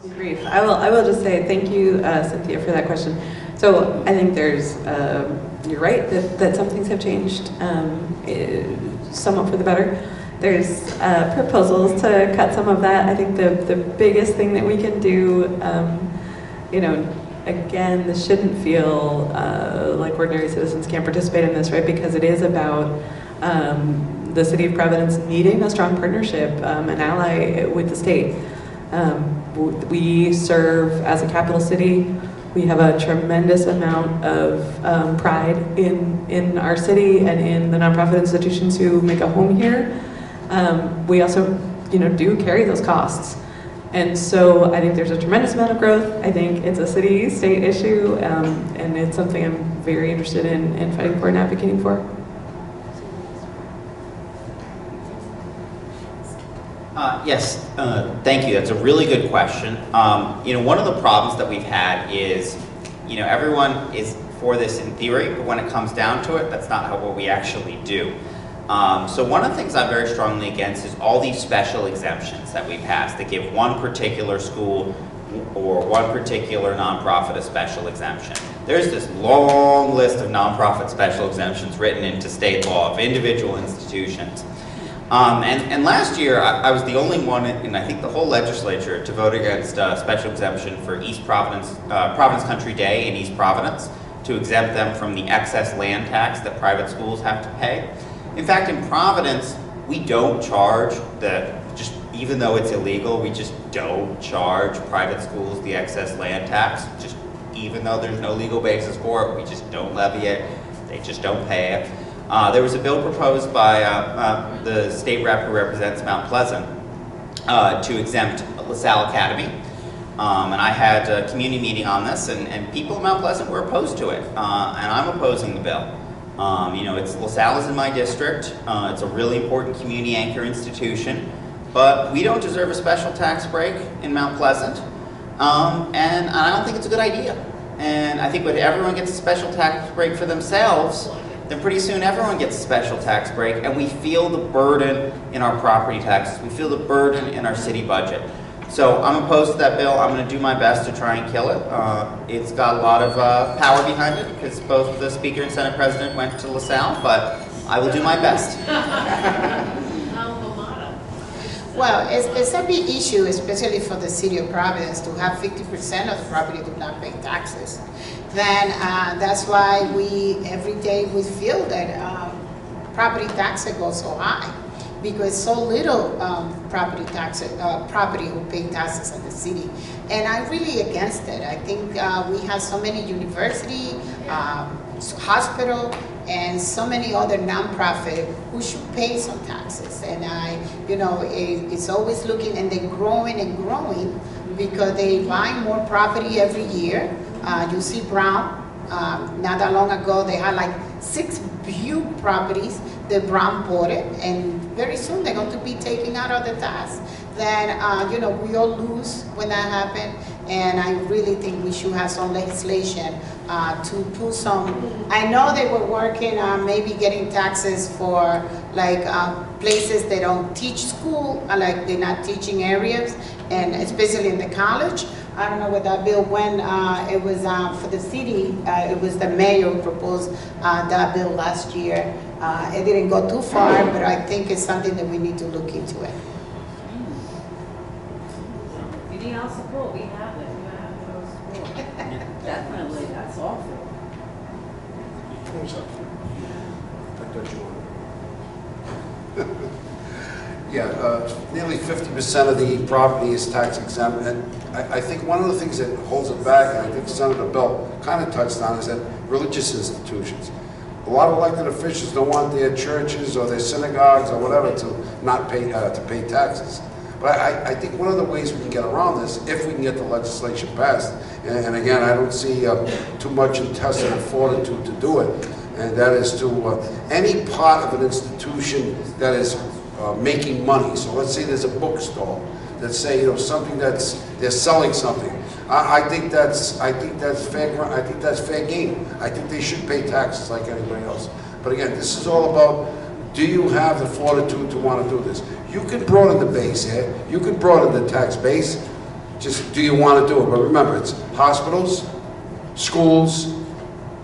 Brief. I will just say thank you, Cynthia, for that question. So I think there's, you're right, that some things have changed, somewhat for the better. There's proposals to cut some of that. I think the biggest thing that we can do, you know, again, this shouldn't feel like ordinary citizens can't participate in this, right? Because it is about the City of Providence needing a strong partnership, an ally with the state. We serve as a capital city. We have a tremendous amount of pride in our city and in the nonprofit institutions who make a home here. We also, you know, do carry those costs. And so I think there's a tremendous amount of growth. I think it's a city-state issue, and it's something I'm very interested in fighting for and advocating for. Yes, thank you. That's a really good question. You know, one of the problems that we've had is, you know, everyone is for this in theory, but when it comes down to it, that's not what we actually do. So one of the things I'm very strongly against is all these special exemptions that we pass that give one particular school or one particular nonprofit a special exemption. There's this long list of nonprofit special exemptions written into state law of individual institutions. And last year, I was the only one in, I think, the whole legislature to vote against a special exemption for East Providence, Providence Country Day in East Providence, to exempt them from the excess land tax that private schools have to pay. In fact, in Providence, we don't charge even though it's illegal, we just don't charge private schools the excess land tax, just even though there's no legal basis for it, we just don't levy it, they just don't pay it. There was a bill proposed by the state rep who represents Mount Pleasant to exempt LaSalle Academy. And I had a community meeting on this, and people in Mount Pleasant were opposed to it. And I'm opposing the bill. You know, LaSalle is in my district. It's a really important community anchor institution. But we don't deserve a special tax break in Mount Pleasant. And I don't think it's a good idea. And I think when everyone gets a special tax break for themselves, then pretty soon everyone gets a special tax break, and we feel the burden in our property taxes. We feel the burden in our city budget. So I'm opposed to that bill. I'm going to do my best to try and kill it. It's got a lot of power behind it because both the Speaker and Senate President went to LaSalle, but I will do my best. Well, it's a big issue, especially for the City of Providence, to have 50% of the property do not pay taxes. Then that's why every day we feel that property taxes go so high, because so little property who pay taxes in the city. And I'm really against it. I think we have so many university, hospital, and so many other nonprofit who should pay some taxes. And you know, it's always looking, and they're growing and growing because they buy more property every year. You see Brown, not that long ago, they had like 6 huge properties that Brown bought it, and very soon they're going to be taking out of the tax. Then, you know, we all lose when that happens, and I really think we should have some legislation to put some, I know they were working on maybe getting taxes for like places they don't teach school, like they're not teaching areas, and especially in the college. I don't know what that bill went, it was for the city, it was the mayor who proposed that bill last year. It didn't go too far, but I think it's something that we need to look into it. You need our support, we have it, you have our support. Definitely, that's awful. Yeah, nearly 50% of the property is tax exempt, and I think one of the things that holds it back, and I think Senator Bell kind of touched on, is that religious institutions. A lot of elected officials don't want their churches or their synagogues or whatever to not pay taxes. But I think one of the ways we can get around this, if we can get the legislation passed, and again, I don't see too much intestinal fortitude to do it, and that is to any part of an institution that is making money. So let's say there's a bookstore that say, you know, something that's, they're selling something. I think that's fair. I think that's fair game. I think they should pay taxes like anybody else. But again, this is all about, do you have the fortitude to want to do this? You can broaden the base here. You can broaden the tax base. Just, do you want to do it? But remember, it's hospitals, schools,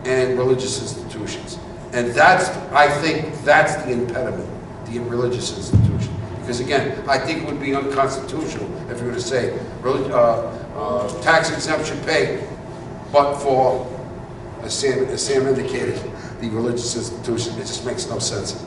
and religious institutions. And that's, I think, that's the impediment, the religious institution. Because again, I think it would be unconstitutional if you were to say, tax exemption pay, but for, as Sam indicated, the religious institution. It just makes no sense.